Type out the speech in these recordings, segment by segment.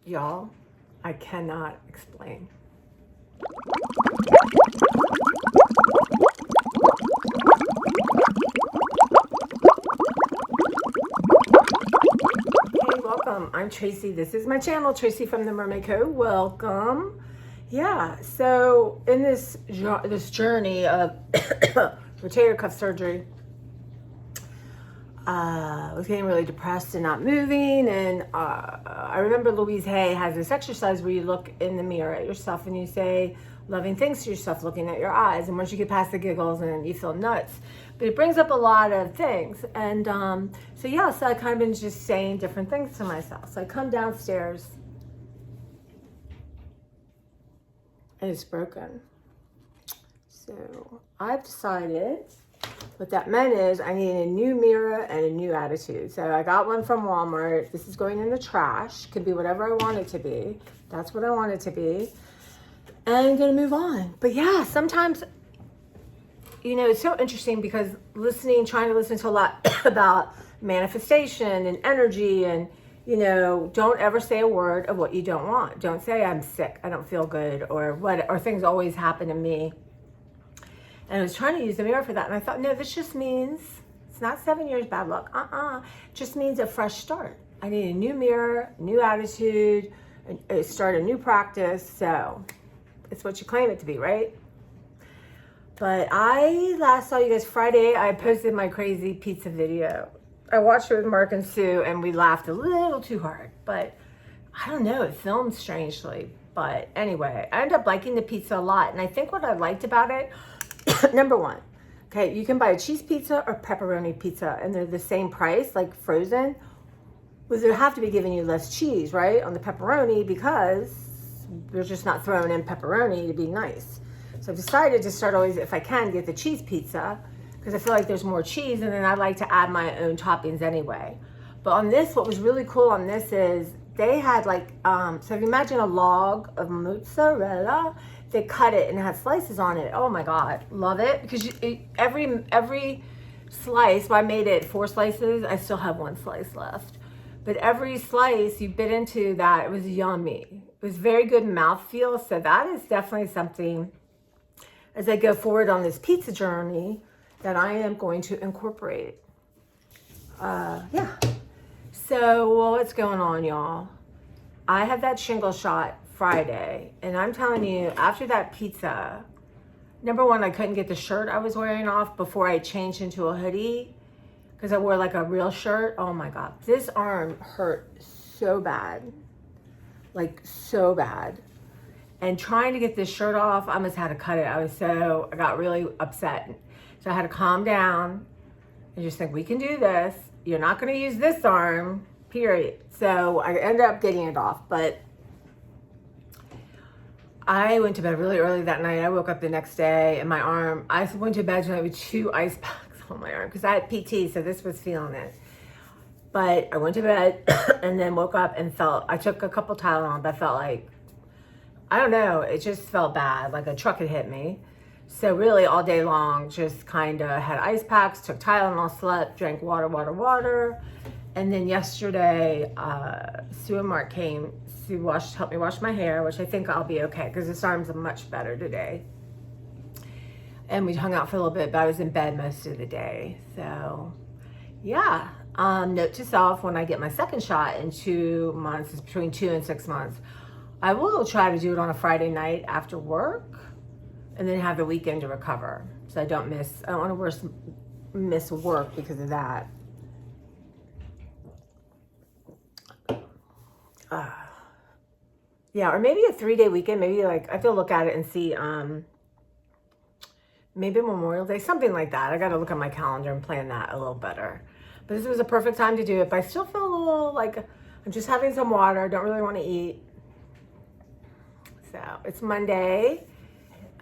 Y'all, I cannot explain. Hey, welcome. I'm Tracy. This is my channel, Tracy from the Mermaid Cove. Welcome. Yeah, so in this journey of rotator cuff surgery, I was getting really depressed and not moving. And I remember Louise Hay has this exercise where you look in the mirror at yourself and you say loving things to yourself, looking at your eyes. And once you get past the giggles and you feel nuts, but it brings up a lot of things. And so I kind of been just saying different things to myself. So I come downstairs and it's broken. So I've decided what that meant is I need a new mirror and a new attitude. So I got one from Walmart. This is going in the trash. Could be whatever I want it to be. That's what I want it to be. And I'm going to move on. But yeah, sometimes, it's so interesting because trying to listen to a lot about manifestation and energy and, don't ever say a word of what you don't want. Don't say I'm sick, I don't feel good, or things always happen to me. And I was trying to use the mirror for that. And I thought, no, this just means, it's not 7 years bad luck. It just means a fresh start. I need a new mirror, new attitude, start a new practice. So it's what you claim it to be, right? But I last saw you guys Friday. I posted my crazy pizza video. I watched it with Mark and Sue and we laughed a little too hard. But I don't know, it filmed strangely. But anyway, I ended up liking the pizza a lot. And I think what I liked about it, number one, okay, you can buy a cheese pizza or pepperoni pizza and they're the same price, like frozen. Well, they have to be giving you less cheese, right, on the pepperoni because they're just not throwing in pepperoni to be nice. So I've decided to start always, if I can, get the cheese pizza because I feel like there's more cheese and then I like to add my own toppings anyway. But on this, what was really cool on this is they had so if you imagine a log of mozzarella, they cut it and it had slices on it. Oh my God, love it. Because every slice, well, I made it 4 slices. I still have 1 slice left. But every slice you bit into that, it was yummy. It was very good mouthfeel. So that is definitely something as I go forward on this pizza journey that I am going to incorporate. Yeah. So what's going on, y'all? I had that shingle shot Friday, and I'm telling you, after that pizza, number one, I couldn't get the shirt I was wearing off before I changed into a hoodie because I wore like a real shirt. Oh my God, this arm hurt so bad, like so bad. And trying to get this shirt off, I almost had to cut it. I got really upset. So I had to calm down and just think, we can do this. You're not going to use this arm, period. So I ended up getting it off, but I went to bed really early that night. I woke up the next day and my arm, I went to bed tonight with 2 ice packs on my arm because I had PT, so this was feeling it. But I went to bed and then woke up and I took a couple Tylenol, but I felt like, I don't know, it just felt bad, like a truck had hit me. So really all day long, just kind of had ice packs, took Tylenol, slept, drank water. And then yesterday, Sue and Mark came. Sue helped me wash my hair, which I think I'll be okay because this arm's much better today. And we hung out for a little bit, but I was in bed most of the day. So yeah, note to self, when I get my second shot in 2 months, it's between 2 and 6 months, I will try to do it on a Friday night after work and then have the weekend to recover. So I don't want to miss work because of that. Yeah, or maybe a 3-day weekend. Maybe I have to look at it and see, maybe Memorial Day, something like that. I got to look at my calendar and plan that a little better. But this was a perfect time to do it. But I still feel a little like I'm just having some water. Don't really want to eat. So it's Monday.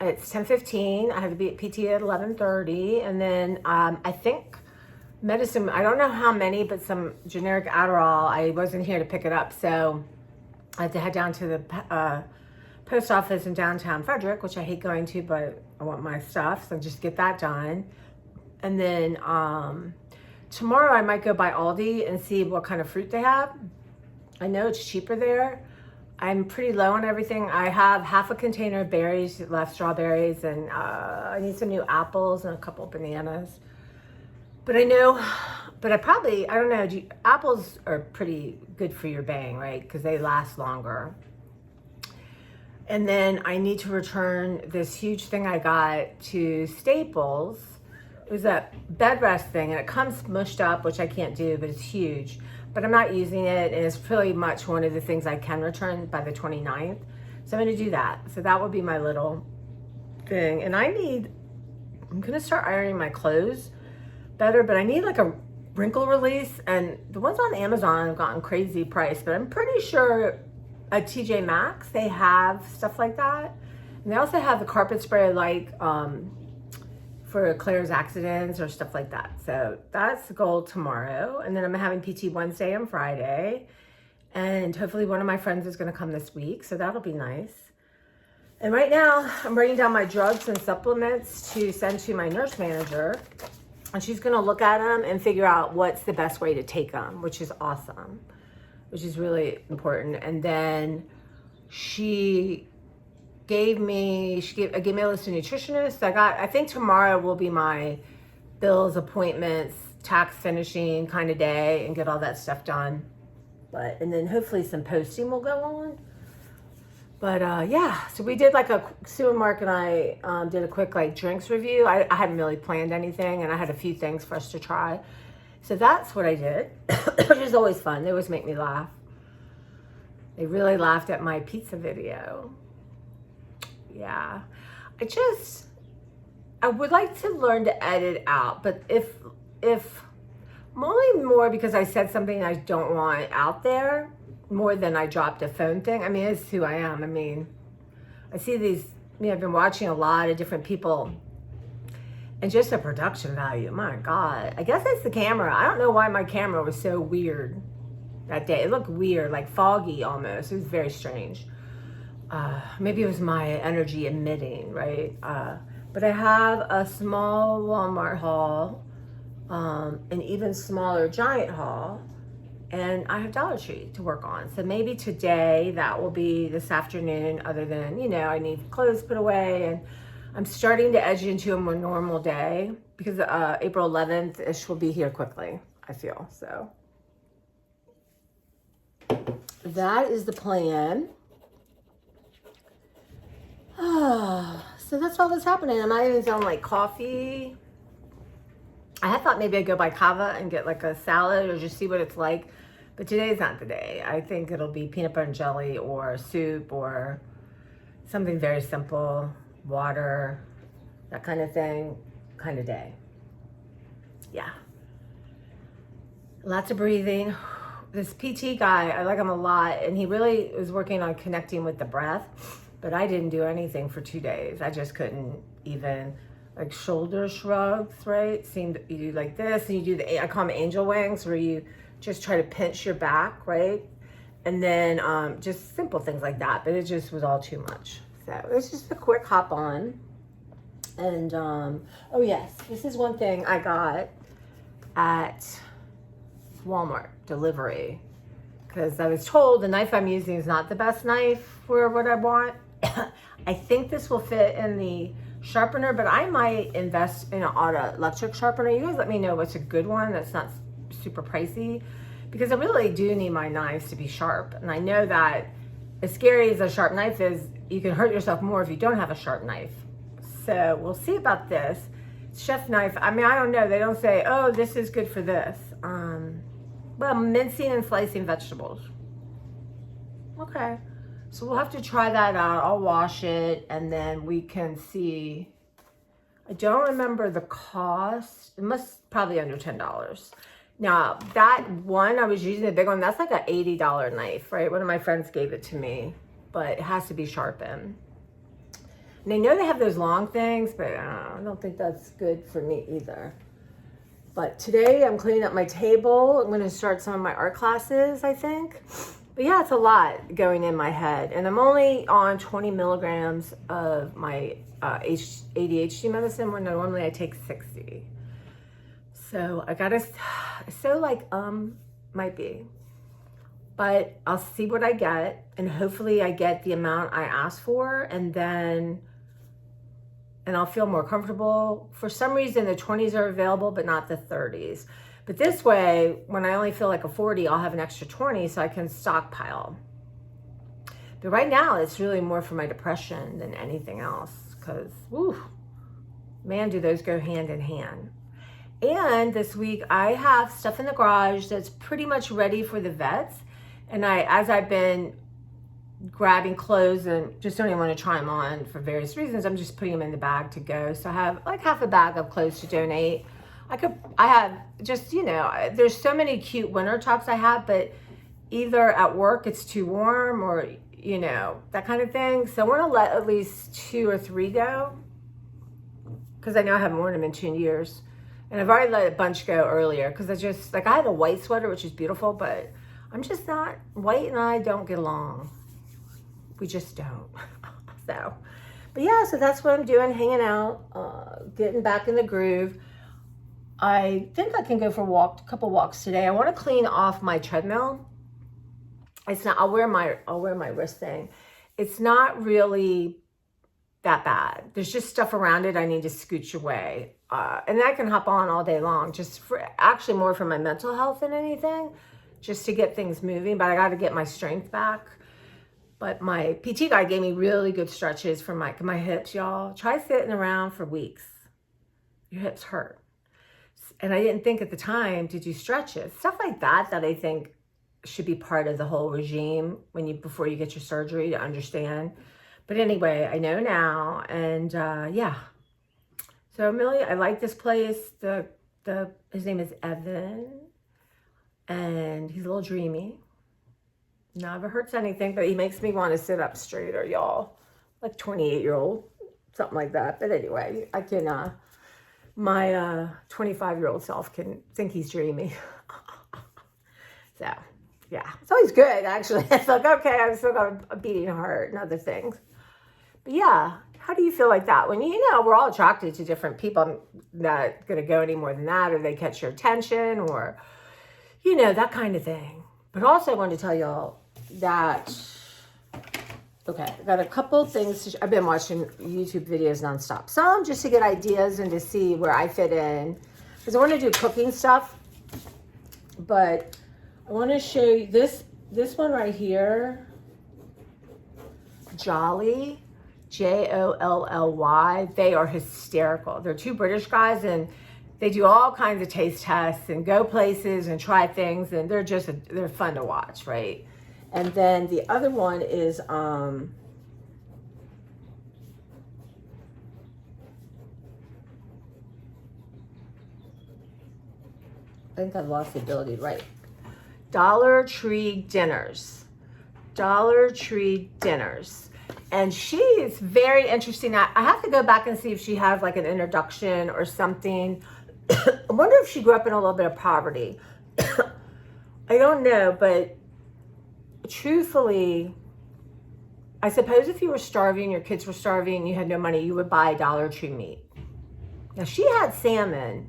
It's 10:15. I have to be at PT at 11:30. And then I think medicine, I don't know how many, but some generic Adderall. I wasn't here to pick it up. So I have to head down to the post office in downtown Frederick, which I hate going to, but I want my stuff. So just get that done. And then tomorrow I might go by Aldi and see what kind of fruit they have. I know it's cheaper there, I'm pretty low on everything. I have half a container of berries left, strawberries, and I need some new apples and a couple of bananas. But I know, but I don't know, apples are pretty good for your bang, right? Because they last longer. And then I need to return this huge thing I got to Staples. It was a bed rest thing, and it comes mushed up, which I can't do, but it's huge. But I'm not using it, and it's pretty much one of the things I can return by the 29th. So I'm going to do that. So that will be my little thing. And I'm going to start ironing my clothes better, but I need like a wrinkle release. And the ones on Amazon have gotten crazy price, but I'm pretty sure at TJ Maxx they have stuff like that. And they also have the carpet spray like for Claire's accidents or stuff like that. So that's the goal tomorrow. And then I'm having PT Wednesday and Friday. And hopefully one of my friends is going to come this week. So that'll be nice. And right now I'm writing down my drugs and supplements to send to my nurse manager. And she's going to look at them and figure out what's the best way to take them, which is awesome, which is really important. And then she gave me a list of nutritionists. I think tomorrow will be my bills, appointments, tax finishing kind of day and get all that stuff done. And then hopefully some posting will go on. But yeah, so we did Sue and Mark and I did a quick drinks review. I hadn't really planned anything, and I had a few things for us to try. So that's what I did, which is always fun. They always make me laugh. They really laughed at my pizza video. Yeah, I would like to learn to edit out, but if only more because I said something I don't want out there, more than I dropped a phone thing. I mean, it's who I am. I mean, I see these, I've been watching a lot of different people and just the production value, my God. I guess it's the camera. I don't know why my camera was so weird that day. It looked weird, like foggy almost. It was very strange. Maybe it was my energy emitting, right? But I have a small Walmart haul, an even smaller Giant haul, and I have Dollar Tree to work on. So maybe today, that will be this afternoon, other than, I need clothes put away, and I'm starting to edge into a more normal day because April 11th-ish will be here quickly, I feel. So that is the plan. So that's all that's happening. I'm not even feeling coffee. I had thought maybe I'd go buy kava and get a salad or just see what it's like. But today's not the day. I think it'll be peanut butter and jelly or soup or something very simple, water, that kind of thing, kind of day. Yeah. Lots of breathing. This PT guy, I like him a lot, and he really is working on connecting with the breath. But I didn't do anything for 2 days. I just couldn't even, shoulder shrugs, right? You do like this, and you do I call them angel wings, where you just try to pinch your back, right? And then just simple things like that. But it just was all too much. So it's just a quick hop on. And, oh yes, this is one thing I got at Walmart delivery. Because I was told the knife I'm using is not the best knife for what I want. I think this will fit in the sharpener, but I might invest in an auto electric sharpener. You guys let me know what's a good one that's not super pricey, because I really do need my knives to be sharp. And I know that as scary as a sharp knife is, you can hurt yourself more if you don't have a sharp knife. So we'll see about this. Chef knife, I mean, I don't know. They don't say, oh, this is good for this. Well, mincing and slicing vegetables. Okay. So we'll have to try that out. I'll wash it and then we can see. I don't remember the cost. It must probably under $10. Now, that one I was using, the big one, that's like an $80 knife, right? One of my friends gave it to me, but it has to be sharpened. And I know they have those long things, but I don't think that's good for me either. But today I'm cleaning up my table. I'm going to start some of my art classes, I think. But yeah, it's a lot going in my head. And I'm only on 20 milligrams of my ADHD medicine when normally I take 60. So I gotta, might be. but I'll see what I get, and hopefully I get the amount I asked for, and I'll feel more comfortable. For some reason, the 20s are available, but not the 30s. But this way, when I only feel like a 40, I'll have an extra 20 so I can stockpile. But right now, it's really more for my depression than anything else, because, whew, man, do those go hand in hand. And this week, I have stuff in the garage that's pretty much ready for the vets. And as I've been grabbing clothes and just don't even want to try them on for various reasons, I'm just putting them in the bag to go. So I have like half a bag of clothes to donate. I have just, there's so many cute winter tops I have, but either at work it's too warm or, that kind of thing. So I want to let at least 2 or 3 go, because I know I haven't worn them in 2 years. And I've already let a bunch go earlier, because I have a white sweater, which is beautiful, but I'm just not, white and I don't get along. We just don't. So, but yeah, so that's what I'm doing, hanging out, getting back in the groove. I think I can go for a couple walks today. I want to clean off my treadmill. I'll wear my wrist thing. It's not really that bad. There's just stuff around it I need to scooch away. And I can hop on all day long, actually more for my mental health than anything, just to get things moving. But I got to get my strength back. But my PT guy gave me really good stretches for my hips, y'all. Try sitting around for weeks. Your hips hurt. And I didn't think at the time to do stretches. Stuff like that I think should be part of the whole regime before you get your surgery, to understand. But anyway, I know now, and yeah. So Millie, I like this place. His name is Evan, and he's a little dreamy. Never hurts anything, but he makes me want to sit up straighter, y'all. Like 28-year-old, something like that. But anyway, I can, my 25-year-old self can think he's dreamy. So, yeah, it's always good, actually. It's like, okay, I've still got a beating heart and other things. But yeah, how do you feel like that? When, we're all attracted to different people. I'm not going to go any more than that, or they catch your attention, or, that kind of thing. But also I wanted to tell y'all that, okay, I got a couple things. I've been watching YouTube videos nonstop. Some just to get ideas and to see where I fit in, because I want to do cooking stuff. But I want to show you this one right here, Jolly, Jolly. They are hysterical. They're 2 British guys, and they do all kinds of taste tests and go places and try things, and they're fun to watch, right? And then the other one is I think I've lost the ability, right? Dollar Tree Dinners. And she is very interesting. I have to go back and see if she has like an introduction or something. I wonder if she grew up in a little bit of poverty. I don't know, but truthfully, I suppose if you were starving, your kids were starving, you had no money, you would buy Dollar Tree meat. Now, she had salmon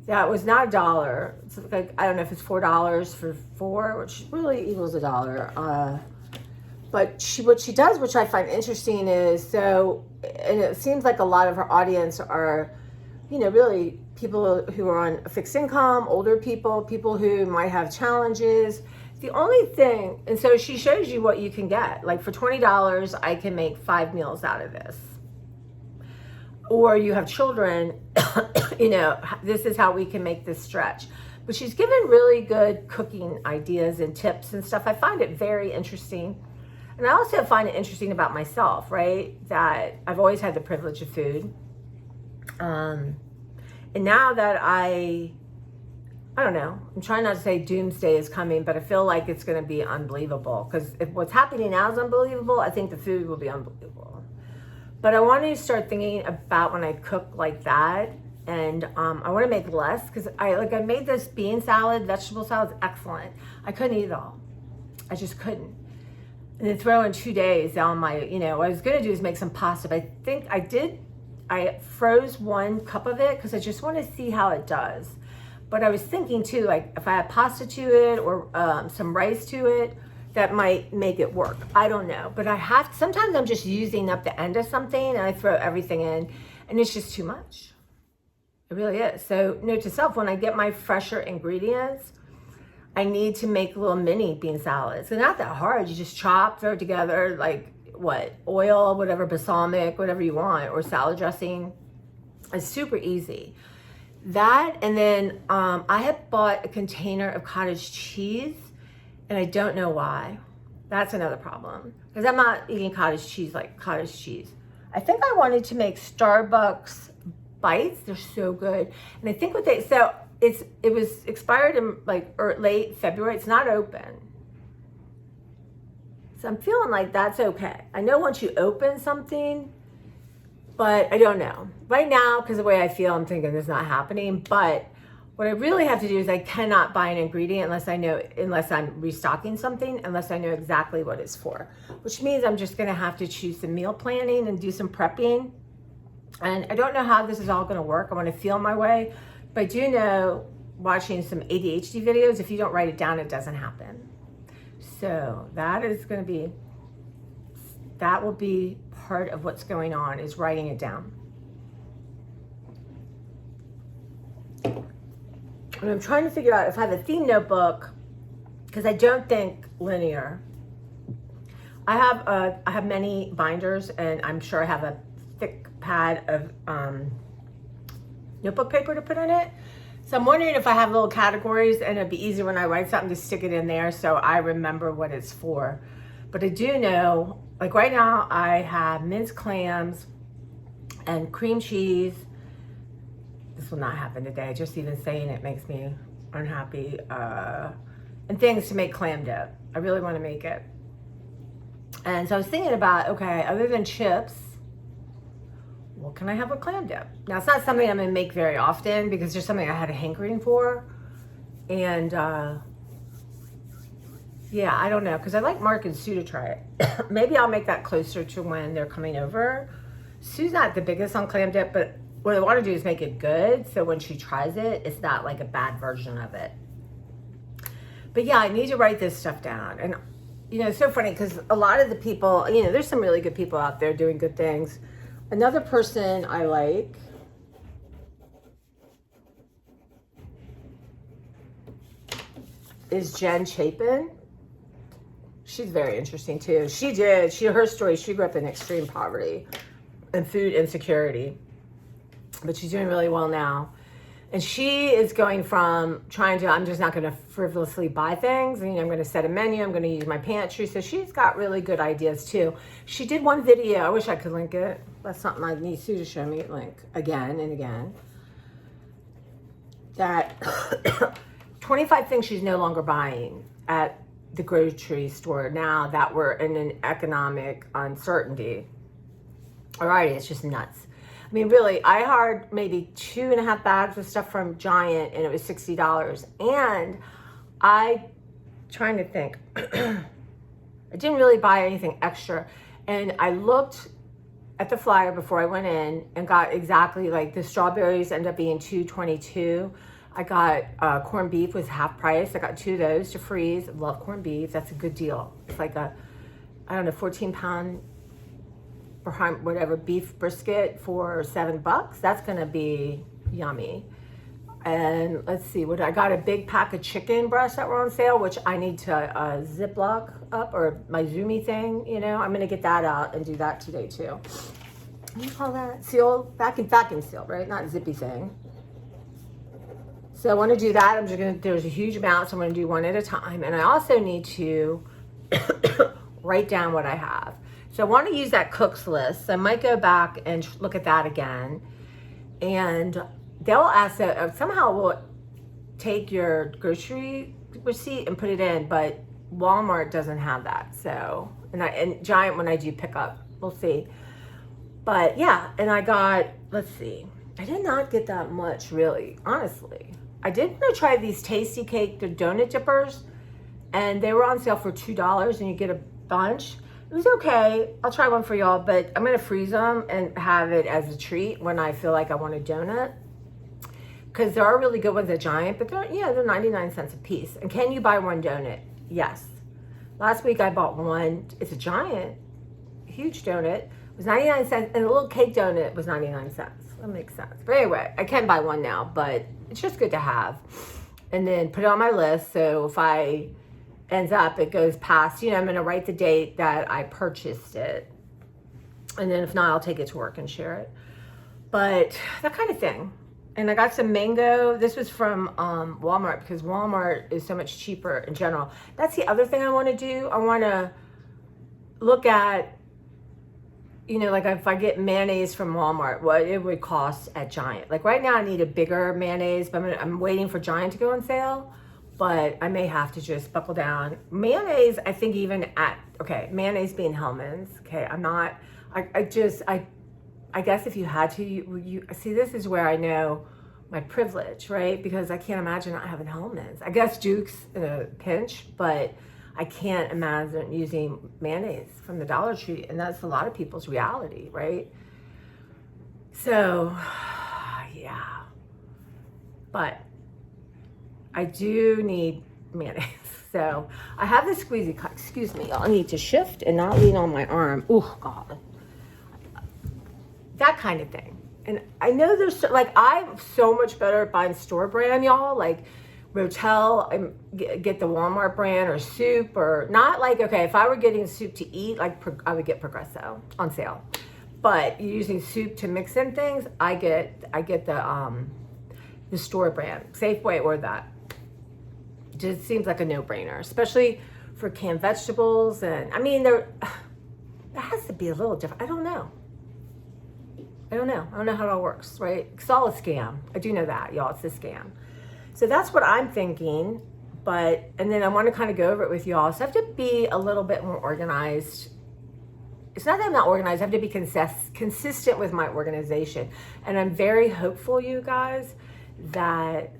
that was not $1. It's like, I don't know if it's $4 for 4, which really equals $1. But what she does, which I find interesting, is and it seems like a lot of her audience are, really people who are on a fixed income, older people who might have challenges. The only thing, and so she shows you what you can get. Like for $20, I can make 5 meals out of this. Or you have children, this is how we can make this stretch. But she's given really good cooking ideas and tips and stuff. I find it very interesting. And I also find it interesting about myself, right? That I've always had the privilege of food. And now that I don't know, I'm trying not to say doomsday is coming, but I feel like it's going to be unbelievable. Because if what's happening now is unbelievable, I think the food will be unbelievable. But I want to start thinking about when I cook like that. And I want to make less, because I made this bean salad, vegetable salad, excellent. I couldn't eat it all. I just couldn't. And then throw in 2 days on my, what I was going to do is make some pasta. But I think I froze 1 cup of it because I just want to see how it does. But I was thinking too, like if I add pasta to it or some rice to it, that might make it work. I don't know. But sometimes I'm just using up the end of something and I throw everything in and it's just too much. It really is. So note to self, when I get my fresher ingredients, I need to make little mini bean salads. They're not that hard. You just chop, throw it together, like oil, whatever, balsamic, whatever you want, or salad dressing. It's super easy. That, and then I have bought a container of cottage cheese, and I don't know why. That's another problem, because I'm not eating cottage cheese like cottage cheese. I think I wanted to make Starbucks bites. They're so good. And I think it was expired in late February. It's not open. So I'm feeling like that's okay. I know once you open something, but I don't know. Right now, because the way I feel, I'm thinking it's not happening. But what I really have to do is I cannot buy an ingredient unless I'm restocking something, unless I know exactly what it's for. Which means I'm just gonna have to choose some meal planning and do some prepping. And I don't know how this is all gonna work. I wanna feel my way. But I do know, watching some ADHD videos, if you don't write it down, it doesn't happen. So that will be part of what's going on, is writing it down. And I'm trying to figure out if I have a theme notebook, because I don't think linear. I have many binders, and I'm sure I have a thick pad of notebook paper to put in it. So I'm wondering if I have little categories, and it'd be easier when I write something to stick it in there so I remember what it's for. But I do know, like right now, I have minced clams and cream cheese. This will not happen today. Just even saying it makes me unhappy. And things to make clam dip. I really want to make it. And so I was thinking about, okay, other than chips, what can I have with clam dip? Now, it's not something I'm going to make very often because there's something I had a hankering for. And yeah, I don't know, because I like Mark and Sue to try it. Maybe I'll make that closer to when they're coming over. Sue's not the biggest on clam dip, but what I want to do is make it good, so when she tries it, it's not like a bad version of it. But yeah, I need to write this stuff down. And you know, it's so funny because a lot of the people, you know, there's some really good people out there doing good things. Another person I like is Jen Chapin. She's very interesting too. Her story, she grew up in extreme poverty and food insecurity, but she's doing really well now. And she is going from I'm just not going to frivolously buy things. And, you know, I'm going to set a menu. I'm going to use my pantry. So she's got really good ideas too. She did one video. I wish I could link it. That's something I need Sue to show me, like again and again. That 25 things she's no longer buying at the grocery store now that we're in an economic uncertainty. Alrighty, it's just nuts. I mean, really, I hired maybe 2.5 bags of stuff from Giant, and it was $60. And trying to think, I didn't really buy anything extra. And I looked at the flyer before I went in and got exactly, like, the strawberries ended up being $2.22. I got corned beef was half price. I got 2 of those to freeze. I love corned beef. That's a good deal. It's like a, 14-pound whatever beef brisket for $7. That's gonna be yummy. And let's see, I got a big pack of chicken breasts that were on sale, which I need to Ziploc up, or my Zoomy thing, you know. I'm gonna get that out and do that today too. What do you call that? Seal, vacuum seal, right? Not zippy thing. So I want to do that. There's a huge amount, so I'm gonna do one at a time. And I also need to write down what I have. So I want to use that cook's list. I might go back and look at that again. And they'll ask that somehow we'll take your grocery receipt and put it in, but Walmart doesn't have that. So, and Giant, when I do pick up, we'll see. But yeah, and I got, let's see, I did not get that much really, honestly. I did want to try these Tasty Cake, the donut dippers, and they were on sale for $2 and you get a bunch. It was okay. I'll try one for y'all, but I'm going to freeze them and have it as a treat when I feel like I want a donut. because there are really good ones at Giant, but they're 99 cents a piece. And can you buy one donut? Yes. Last week I bought one. It's a Giant, huge donut. It was 99 cents, and a little cake donut was 99 cents. That makes sense. But anyway, I can buy one now, but it's just good to have. And then put it on my list, so if I ends up, it goes past, I'm going to write the date that I purchased it. And then if not, I'll take it to work and share it. But that kind of thing. And I got some mango. This was from Walmart, because Walmart is so much cheaper in general. That's the other thing I want to do. I want to look at, like if I get mayonnaise from Walmart, what it would cost at Giant. Like right now I need a bigger mayonnaise, but I'm waiting for Giant to go on sale. But I may have to just buckle down. Mayonnaise, I think even mayonnaise being Hellmann's. Okay, I'm not, I guess if you had to, you see, this is where I know my privilege, right? Because I can't imagine not having Hellmann's. I guess Duke's in a pinch, but I can't imagine using mayonnaise from the Dollar Tree. And that's a lot of people's reality, right? So, yeah. But I do need mayonnaise. So I have this squeezy cup. Excuse me, I need to shift and not lean on my arm. Oh, God. That kind of thing. And I know there's, I'm so much better at buying store brand, y'all. Like Rotel, get the Walmart brand, or soup, or not if I were getting soup to eat, I would get Progresso on sale. But using soup to mix in things, I get the store brand, Safeway or that. Just seems like a no-brainer, especially for canned vegetables. And there has to be a little different. I don't know how it all works, right? It's all a scam. I do know that, y'all. It's a scam. So that's what I'm thinking. And then I want to kind of go over it with y'all. So I have to be a little bit more organized. It's not that I'm not organized. I have to be consistent with my organization. And I'm very hopeful, you guys, that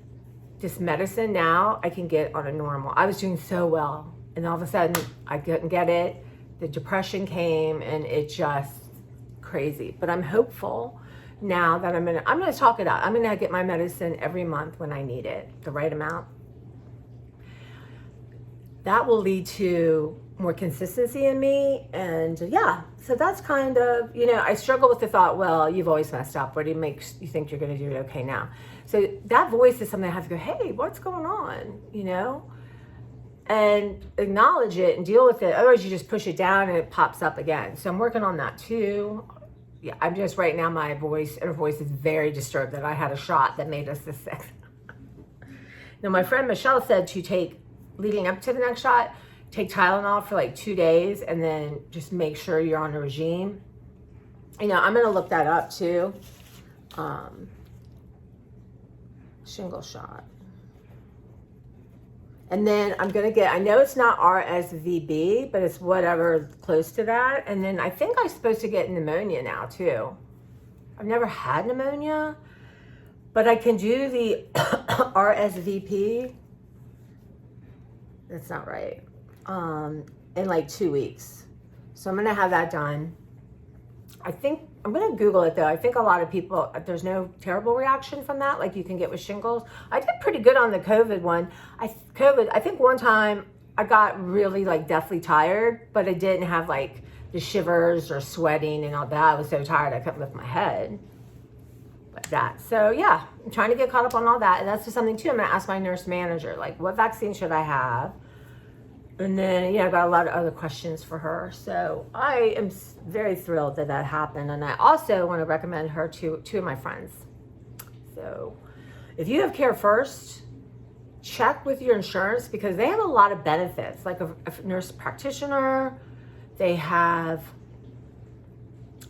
this medicine now I can get on a normal. I was doing so well, and all of a sudden I couldn't get it. The depression came, and it just crazy. But I'm hopeful now that I'm gonna talk it out. I'm gonna get my medicine every month when I need it, the right amount. That will lead to more consistency in me. And so that's kind of, I struggle with the thought, well, you've always messed up. What makes you think you're going to do it okay now? So that voice is something I have to go, hey, what's going on? And acknowledge it and deal with it. Otherwise you just push it down and it pops up again. So I'm working on that too. Yeah, I'm just right now, my inner voice is very disturbed that I had a shot that made us this sick. Now my friend Michelle said to take, leading up to the next shot, take Tylenol for 2 days and then just make sure you're on a regime. I'm going to look that up too. Shingle shot. And then I'm going to get, I know it's not RSVB, but it's whatever close to that. And then I think I'm supposed to get pneumonia now too. I've never had pneumonia, but I can do the RSVP. That's not right. In 2 weeks. So I'm going to have that done. I think I'm going to Google it though. I think a lot of people, there's no terrible reaction from that like you can get with shingles. I did pretty good on the COVID one. I think one time I got really deathly tired, but I didn't have the shivers or sweating and all that. I was so tired I couldn't lift my head. Like that. So yeah, I'm trying to get caught up on all that. And that's just something too. I'm going to ask my nurse manager, what vaccine should I have? And then, I've got a lot of other questions for her. So I am very thrilled that that happened. And I also want to recommend her to two of my friends. So if you have Care First, check with your insurance because they have a lot of benefits, like a nurse practitioner. They have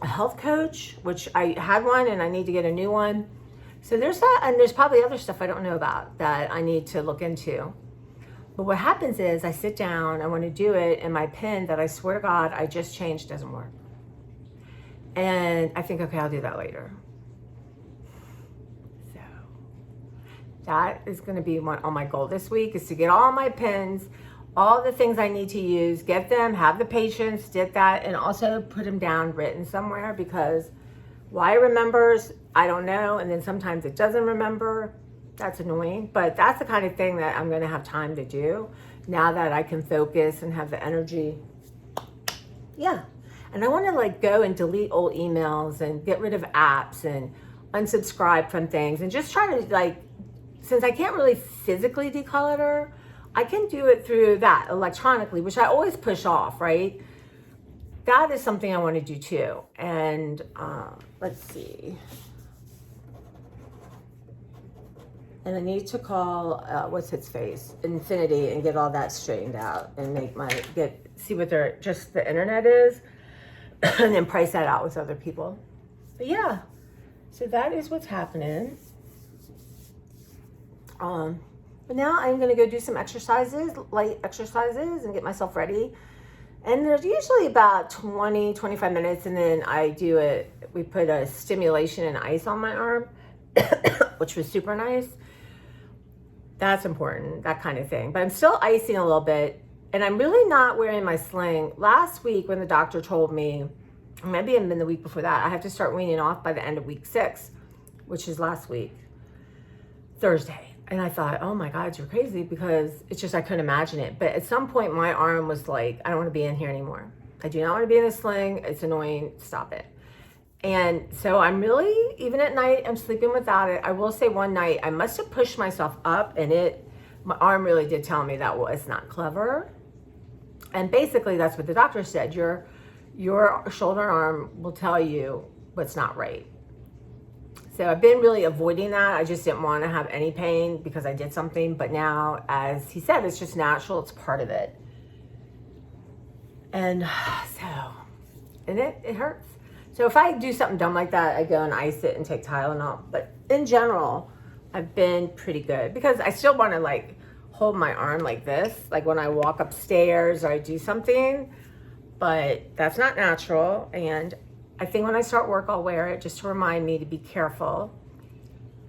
a health coach, which I had one and I need to get a new one. So there's that. And there's probably other stuff I don't know about that I need to look into. But what happens is I sit down, I want to do it, and my pen that I swear to God I just changed doesn't work. And I think, okay, I'll do that later. So that is going to be on my goal this week, is to get all my pens, all the things I need to use, get them, have the patience, get that, and also put them down written somewhere, because why it remembers, I don't know. And then sometimes it doesn't remember. That's annoying, but that's the kind of thing that I'm going to have time to do now that I can focus and have the energy. Yeah. And I want to like go and delete old emails and get rid of apps and unsubscribe from things and just try to like, since I can't really physically declutter, I can do it through that electronically, which I always push off, right? That is something I want to do too. And let's see. And I need to call, what's its face, Infinity, and get all that straightened out and see what just the internet is and then price that out with other people. But yeah, so that is what's happening. But now I'm going to go do some exercises, light exercises, and get myself ready. And there's usually about 20, 25 minutes, and then we put a stimulation and ice on my arm, which was super nice. That's important, that kind of thing. But I'm still icing a little bit, and I'm really not wearing my sling. Last week when the doctor told me, maybe it's been the week before that, I have to start weaning off by the end of week 6, which is last week, Thursday. And I thought, oh my God, you're crazy, because it's just, I couldn't imagine it. But at some point my arm was like, I don't want to be in here anymore. I do not want to be in a sling. It's annoying. Stop it. And so I'm really, even at night, I'm sleeping without it. I will say one night I must have pushed myself up, and my arm really did tell me that was not clever. And basically that's what the doctor said. Your shoulder and arm will tell you what's not right. So I've been really avoiding that. I just didn't want to have any pain because I did something. But now, as he said, it's just natural. It's part of it. And it hurts. So if I do something dumb like that, I go and ice it and take Tylenol. But in general, I've been pretty good because I still want to like hold my arm like this, like when I walk upstairs or I do something, but that's not natural. And I think when I start work, I'll wear it just to remind me to be careful.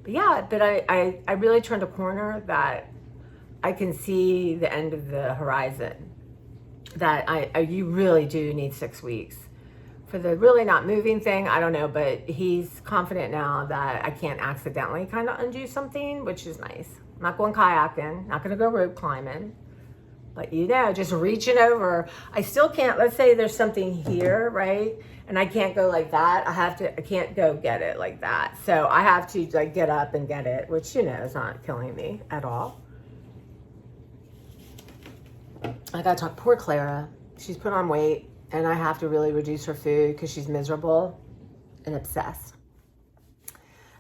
But yeah, but I really turned a corner that I can see the end of the horizon, that you really do need 6 weeks. For the really not moving thing, I don't know, but he's confident now that I can't accidentally kind of undo something, which is nice. I'm not going kayaking, not going to go rope climbing, but just reaching over. I still can't, let's say there's something here, right? And I can't go like that. I can't go get it like that. So I have to like get up and get it, which, is not killing me at all. I got to talk, poor Clara. She's put on weight. And I have to really reduce her food because she's miserable and obsessed. I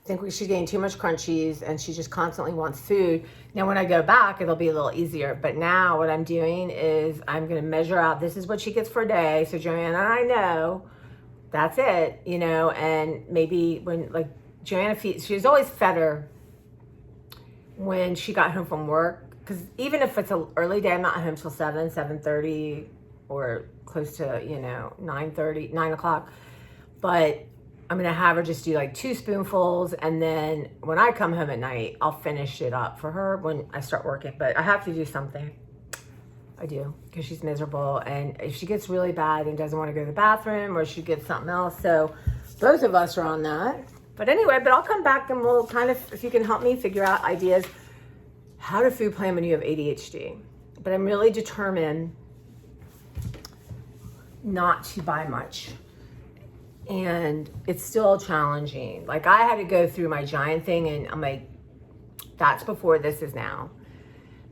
think she's getting too much crunchies and she just constantly wants food. Now, when I go back, it'll be a little easier. But now what I'm doing is I'm going to measure out, this is what she gets for a day. So Joanna and I know that's it, and maybe when like Joanna feeds, she was always fed her when she got home from work. Because even if it's an early day, I'm not home till 7:30 or close to, 9:30, 9 o'clock. But I'm going to have her just do like 2 spoonfuls. And then when I come home at night, I'll finish it up for her when I start working. But I have to do something. I do, because she's miserable. And if she gets really bad and doesn't want to go to the bathroom, or she gets something else. So both of us are on that. But anyway, I'll come back and we'll kind of, if you can help me figure out ideas, how to food plan when you have ADHD. But I'm really determined not to buy much. And it's still challenging. Like I had to go through my Giant thing and I'm like, that's before, this is now.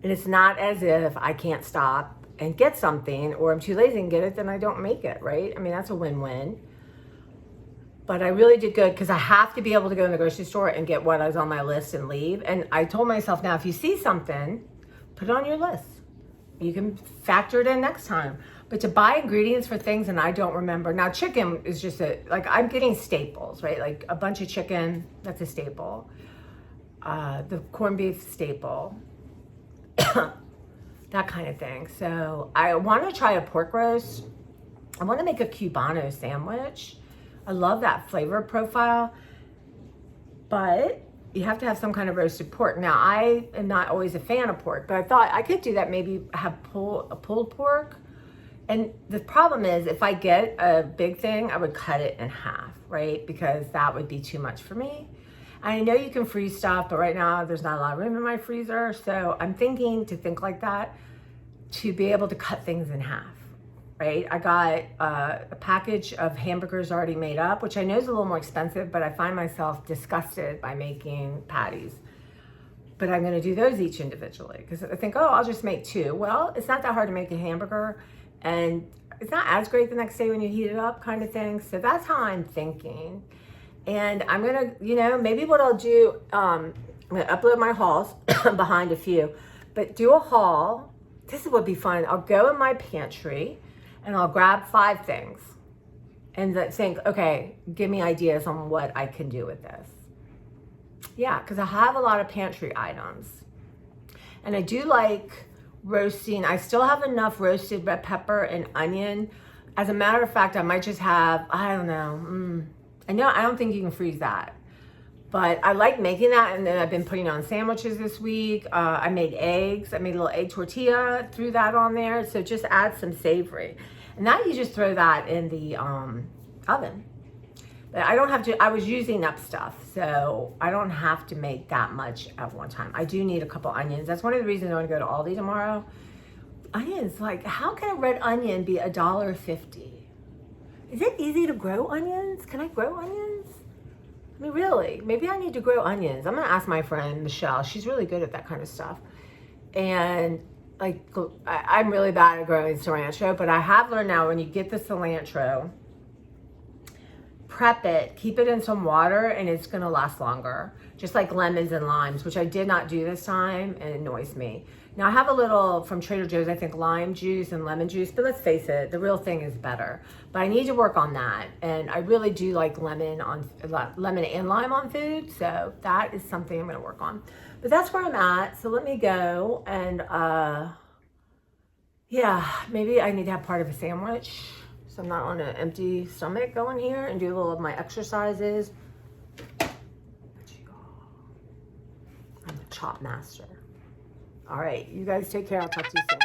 And it's not as if I can't stop and get something, or I'm too lazy and get it, then I don't make it, right? I mean, that's a win-win. But I really did good because I have to be able to go in the grocery store and get what was on my list and leave. And I told myself, now if you see something, put it on your list. You can factor it in next time. But to buy ingredients for things and I don't remember. Now chicken is just I'm getting staples, right? Like a bunch of chicken, that's a staple. The corned beef staple. That kind of thing. So I want to try a pork roast. I want to make a Cubano sandwich. I love that flavor profile. But you have to have some kind of roasted pork. Now, I am not always a fan of pork, but I thought I could do that, maybe have a pulled pork. And the problem is, if I get a big thing, I would cut it in half, right? Because that would be too much for me. I know you can freeze stuff, but right now there's not a lot of room in my freezer. So I'm thinking to think like that, to be able to cut things in half, right? I got a package of hamburgers already made up, which I know is a little more expensive, but I find myself disgusted by making patties. But I'm gonna do those each individually because I think, oh, I'll just make 2. Well, it's not that hard to make a hamburger, and it's not as great the next day when you heat it up, kind of thing. So that's how I'm thinking. And I'm gonna, maybe what I'll do, I'm gonna upload my hauls behind a few, but do a haul. This would be fun. I'll go in my pantry and I'll grab 5 things and think, okay, give me ideas on what I can do with this. Yeah, because I have a lot of pantry items. And I do like roasting. I still have enough roasted red pepper and onion. As a matter of fact, I might just have, I don't know. I don't think you can freeze that. But I like making that, and then I've been putting on sandwiches this week. I made eggs. I made a little egg tortilla, threw that on there. So just add some savory. And now you just throw that in the oven. But I don't have to, I was using up stuff, so I don't have to make that much at one time. I do need a couple onions. That's one of the reasons I want to go to Aldi tomorrow. Onions, like, how can a red onion be $1.50? Is it easy to grow onions? Can I grow onions? I mean, really, maybe I need to grow onions. I'm gonna ask my friend Michelle. She's really good at that kind of stuff. And like, I'm really bad at growing cilantro, but I have learned now when you get the cilantro, prep it, keep it in some water, and it's gonna last longer. Just like lemons and limes, which I did not do this time, and it annoys me. Now I have a little from Trader Joe's, I think lime juice and lemon juice, but let's face it, the real thing is better. But I need to work on that, and I really do like lemon and lime on food, so that is something I'm gonna work on. But that's where I'm at, so let me go, and yeah, maybe I need to have part of a sandwich, so I'm not on an empty stomach going here, and do a little of my exercises. I'm a chop master. All right, you guys take care. I'll talk to you soon.